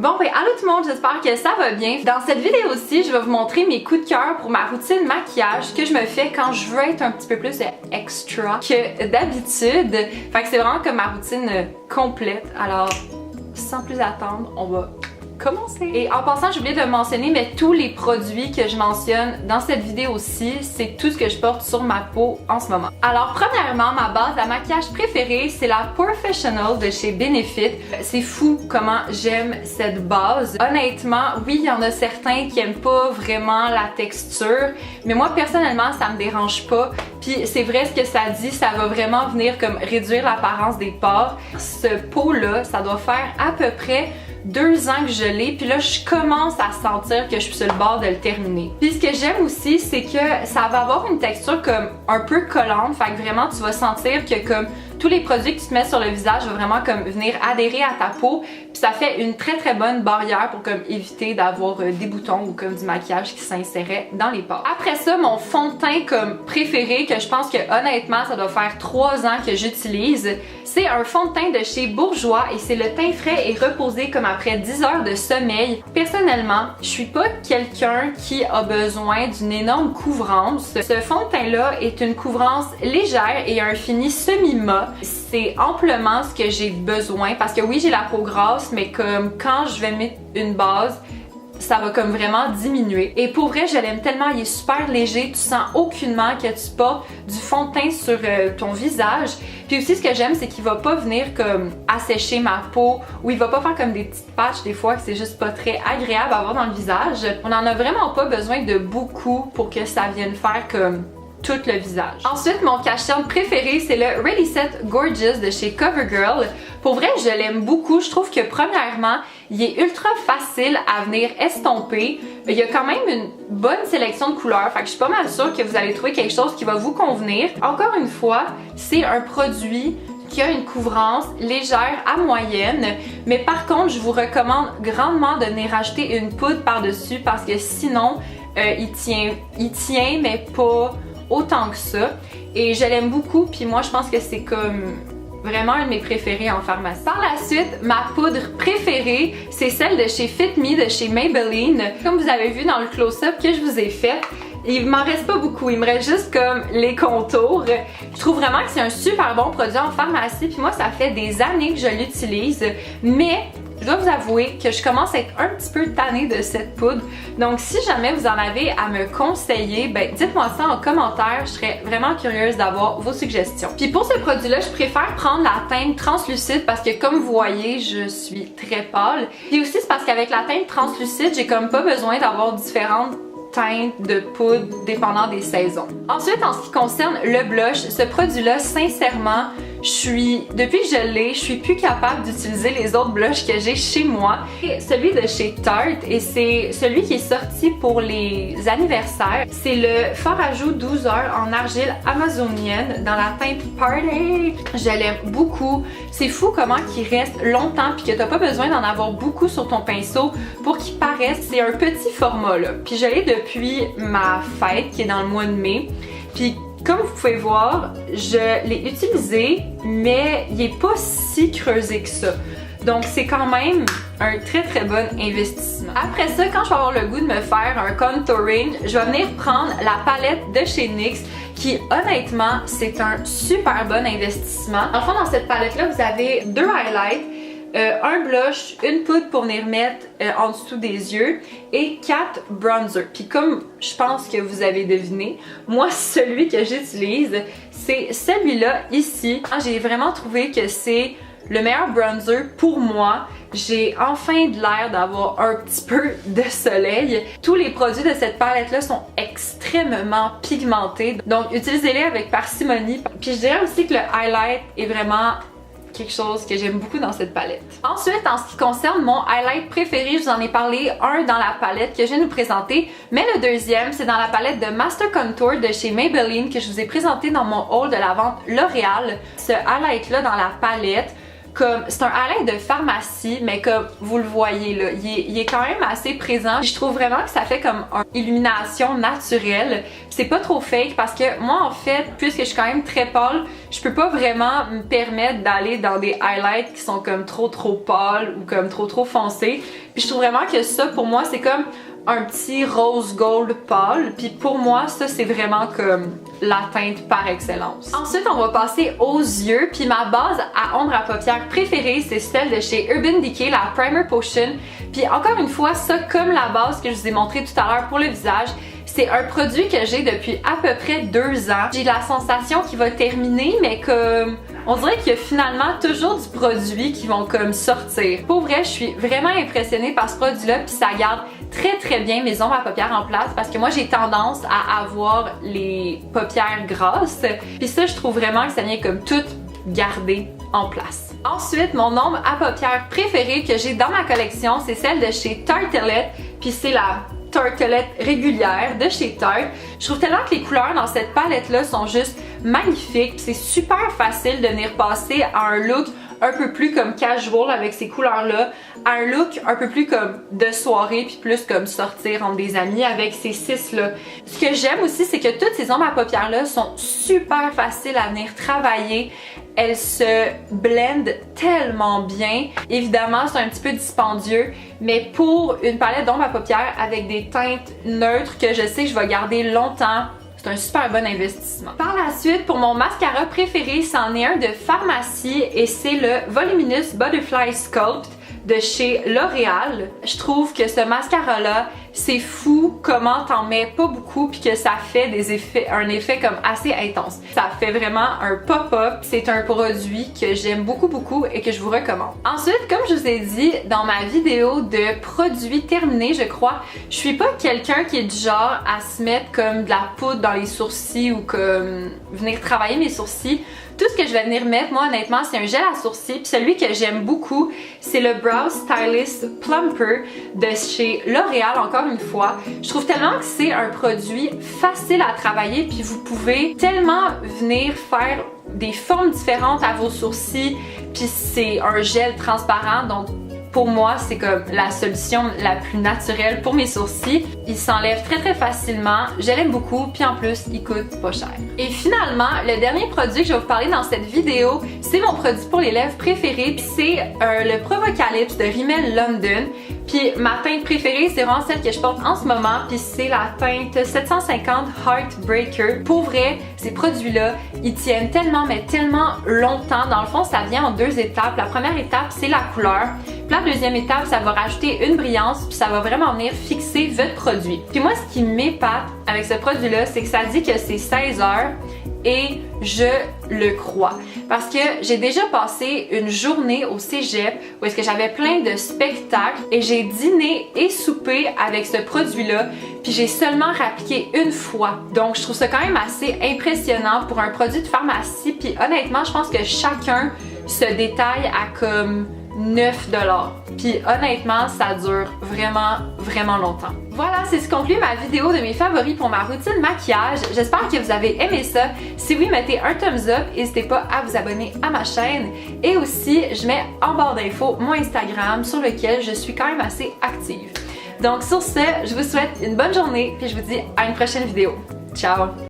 Bon ben allô tout le monde, j'espère que ça va bien. Dans cette vidéo-ci, je vais vous montrer mes coups de cœur pour ma routine maquillage que je me fais quand je veux être un petit peu plus extra que d'habitude. Fait que c'est vraiment comme ma routine complète. Alors, sans plus attendre, on va commencer. Et en passant, j'ai oublié de mentionner, mais tous les produits que je mentionne dans cette vidéo-ci, c'est tout ce que je porte sur ma peau en ce moment. Alors premièrement, ma base à maquillage préférée, c'est la Porefessional de chez Benefit. C'est fou comment j'aime cette base. Honnêtement, oui, il y en a certains qui aiment pas vraiment la texture, mais moi personnellement, ça me dérange pas. Puis c'est vrai ce que ça dit, ça va vraiment venir comme réduire l'apparence des pores. Ce pot-là, ça doit faire à peu près 2 ans que je l'ai, puis là je commence à sentir que je suis sur le bord de le terminer. Puis ce que j'aime aussi, c'est que ça va avoir une texture comme un peu collante, fait que vraiment tu vas sentir que comme tous les produits que tu te mets sur le visage vont vraiment comme venir adhérer à ta peau, puis ça fait une très bonne barrière pour comme éviter d'avoir des boutons ou comme du maquillage qui s'insérait dans les pores. Après ça, mon fond de teint comme préféré, que je pense que honnêtement ça doit faire 3 ans que j'utilise, c'est un fond de teint de chez Bourjois et c'est le teint frais et reposé comme après 10 heures de sommeil. Personnellement, je suis pas quelqu'un qui a besoin d'une énorme couvrance. Ce fond de teint là est une couvrance légère et un fini semi-mat. C'est amplement ce que j'ai besoin parce que oui, j'ai la peau grasse, mais comme quand je vais mettre une base, ça va comme vraiment diminuer. Et pour vrai, je l'aime tellement, il est super léger, tu sens aucunement que tu portes du fond de teint sur ton visage. Puis aussi ce que j'aime, c'est qu'il va pas venir comme assécher ma peau ou il va pas faire comme des petites patches des fois que c'est juste pas très agréable à avoir dans le visage. On en a vraiment pas besoin de beaucoup pour que ça vienne faire comme tout le visage. Ensuite, mon cache-cerne préféré, c'est le Ready Set Gorgeous de chez CoverGirl. Pour vrai, je l'aime beaucoup. Je trouve que premièrement, il est ultra facile à venir estomper. Il y a quand même une bonne sélection de couleurs, fait que je suis pas mal sûre que vous allez trouver quelque chose qui va vous convenir. Encore une fois, c'est un produit qui a une couvrance légère à moyenne, mais par contre, je vous recommande grandement de venir rajouter une poudre par-dessus parce que sinon, il tient, mais pas autant que ça. Et je l'aime beaucoup, puis moi, je pense que c'est comme vraiment un de mes préférés en pharmacie. Par la suite, ma poudre préférée, c'est celle de chez Fit Me, de chez Maybelline. Comme vous avez vu dans le close-up que je vous ai fait, il m'en reste pas beaucoup, il me reste juste comme les contours. Je trouve vraiment que c'est un super bon produit en pharmacie, puis moi, ça fait des années que je l'utilise, mais je dois vous avouer que je commence à être un petit peu tannée de cette poudre. Donc si jamais vous en avez à me conseiller, ben dites-moi ça en commentaire, je serais vraiment curieuse d'avoir vos suggestions. Puis pour ce produit-là, je préfère prendre la teinte translucide parce que comme vous voyez, je suis très pâle. Puis aussi c'est parce qu'avec la teinte translucide, j'ai comme pas besoin d'avoir différentes teintes de poudre dépendant des saisons. Ensuite, en ce qui concerne le blush, ce produit-là, sincèrement, depuis que je l'ai, je suis plus capable d'utiliser les autres blushs que j'ai chez moi. Et celui de chez Tarte, et c'est celui qui est sorti pour les anniversaires. C'est le fard à joues 12 heures en argile amazonienne dans la teinte Party. Je l'aime beaucoup. C'est fou comment il reste longtemps puis que t'as pas besoin d'en avoir beaucoup sur ton pinceau pour qu'il paraisse. C'est un petit format là. Puis je l'ai depuis ma fête qui est dans le mois de mai. Puis comme vous pouvez voir, je l'ai utilisé, mais il est pas si creusé que ça. Donc c'est quand même un très bon investissement. Après ça, quand je vais avoir le goût de me faire un contouring, je vais venir prendre la palette de chez NYX qui honnêtement, c'est un super bon investissement. Enfin, dans cette palette-là, vous avez 2 highlights, un blush, une poudre pour venir mettre en dessous des yeux et 4 bronzers. Puis comme je pense que vous avez deviné, moi celui que j'utilise, c'est celui-là ici. J'ai vraiment trouvé que c'est le meilleur bronzer pour moi. J'ai enfin de l'air d'avoir un petit peu de soleil. Tous les produits de cette palette-là sont extrêmement pigmentés, donc utilisez-les avec parcimonie. Puis je dirais aussi que le highlight est vraiment quelque chose que j'aime beaucoup dans cette palette. Ensuite, en ce qui concerne mon highlight préféré, je vous en ai parlé un dans la palette que je viens de vous présenter, mais le deuxième, c'est dans la palette de Master Contour de chez Maybelline que je vous ai présenté dans mon haul de la vente L'Oréal. Ce highlight-là dans la palette comme c'est un highlight de pharmacie, mais comme vous le voyez là, il est quand même assez présent. Je trouve vraiment que ça fait comme une illumination naturelle. C'est pas trop fake parce que moi en fait, puisque je suis quand même très pâle, je peux pas vraiment me permettre d'aller dans des highlights qui sont comme trop pâles ou comme trop foncés. Puis je trouve vraiment que ça pour moi c'est comme un petit rose gold pâle, puis pour moi ça c'est vraiment comme la teinte par excellence. Ensuite on va passer aux yeux, puis ma base à ombre à paupières préférée c'est celle de chez Urban Decay, la Primer Potion. Puis encore une fois, ça comme la base que je vous ai montré tout à l'heure pour le visage, c'est un produit que j'ai depuis à peu près 2 ans. J'ai la sensation qu'il va terminer, mais comme on dirait qu'il y a finalement toujours du produit qui vont comme sortir. Pour vrai, je suis vraiment impressionnée par ce produit-là, puis ça garde très bien mes ombres à paupières en place parce que moi j'ai tendance à avoir les paupières grasses. Puis ça, je trouve vraiment que ça vient comme tout garder en place. Ensuite, mon ombre à paupières préférée que j'ai dans ma collection, c'est celle de chez Tartelette, puis c'est la Tartelette régulière de chez Tarte. Je trouve tellement que les couleurs dans cette palette-là sont juste magnifiques. C'est super facile de venir passer à un look un peu plus comme casual avec ces couleurs-là, à un look un peu plus comme de soirée, puis plus comme sortir entre des amis avec ces 6-là. Ce que j'aime aussi, c'est que toutes ces ombres à paupières-là sont super faciles à venir travailler. Elles se blendent tellement bien. Évidemment, c'est un petit peu dispendieux, mais pour une palette d'ombres à paupières avec des teintes neutres que je sais que je vais garder longtemps, c'est un super bon investissement. Par la suite, pour mon mascara préféré, c'en est un de pharmacie et c'est le Voluminous Butterfly Sculpt de chez L'Oréal. Je trouve que ce mascara-là, c'est fou comment t'en mets pas beaucoup puis que ça fait un effet comme assez intense. Ça fait vraiment un pop-up. C'est un produit que j'aime beaucoup et que je vous recommande. Ensuite, comme je vous ai dit dans ma vidéo de produits terminés, je crois, je suis pas quelqu'un qui est du genre à se mettre comme de la poudre dans les sourcils ou comme venir travailler mes sourcils. Tout ce que je vais venir mettre, moi honnêtement, c'est un gel à sourcils. Puis celui que j'aime beaucoup, c'est le Brow Stylist Plumper de chez L'Oréal, encore une fois. Je trouve tellement que c'est un produit facile à travailler, puis vous pouvez tellement venir faire des formes différentes à vos sourcils, puis c'est un gel transparent, donc pour moi, c'est comme la solution la plus naturelle pour mes sourcils. Il s'enlève très facilement, je l'aime beaucoup, puis en plus, il coûte pas cher. Et finalement, le dernier produit que je vais vous parler dans cette vidéo, c'est mon produit pour les lèvres préféré, puis c'est le Provocalypse de Rimmel London. Puis ma teinte préférée, c'est vraiment celle que je porte en ce moment, puis c'est la teinte 750 Heartbreaker. Pour vrai, ces produits-là, ils tiennent tellement, mais tellement longtemps. Dans le fond, ça vient en 2 étapes. La première étape, c'est la couleur. Puis la deuxième étape, ça va rajouter une brillance, puis ça va vraiment venir fixer votre produit. Puis moi, ce qui m'épate avec ce produit-là, c'est que ça dit que c'est 16 heures. Et je le crois. Parce que j'ai déjà passé une journée au cégep où est-ce que j'avais plein de spectacles et j'ai dîné et soupé avec ce produit-là, puis j'ai seulement réappliqué une fois. Donc je trouve ça quand même assez impressionnant pour un produit de pharmacie, puis honnêtement, je pense que chacun se détaille à comme 9$. Puis honnêtement, ça dure vraiment longtemps. Voilà, c'est ce qui conclut ma vidéo de mes favoris pour ma routine maquillage. J'espère que vous avez aimé ça. Si oui, mettez un thumbs up. N'hésitez pas à vous abonner à ma chaîne. Et aussi, je mets en barre d'infos mon Instagram sur lequel je suis quand même assez active. Donc sur ce, je vous souhaite une bonne journée puis je vous dis à une prochaine vidéo. Ciao!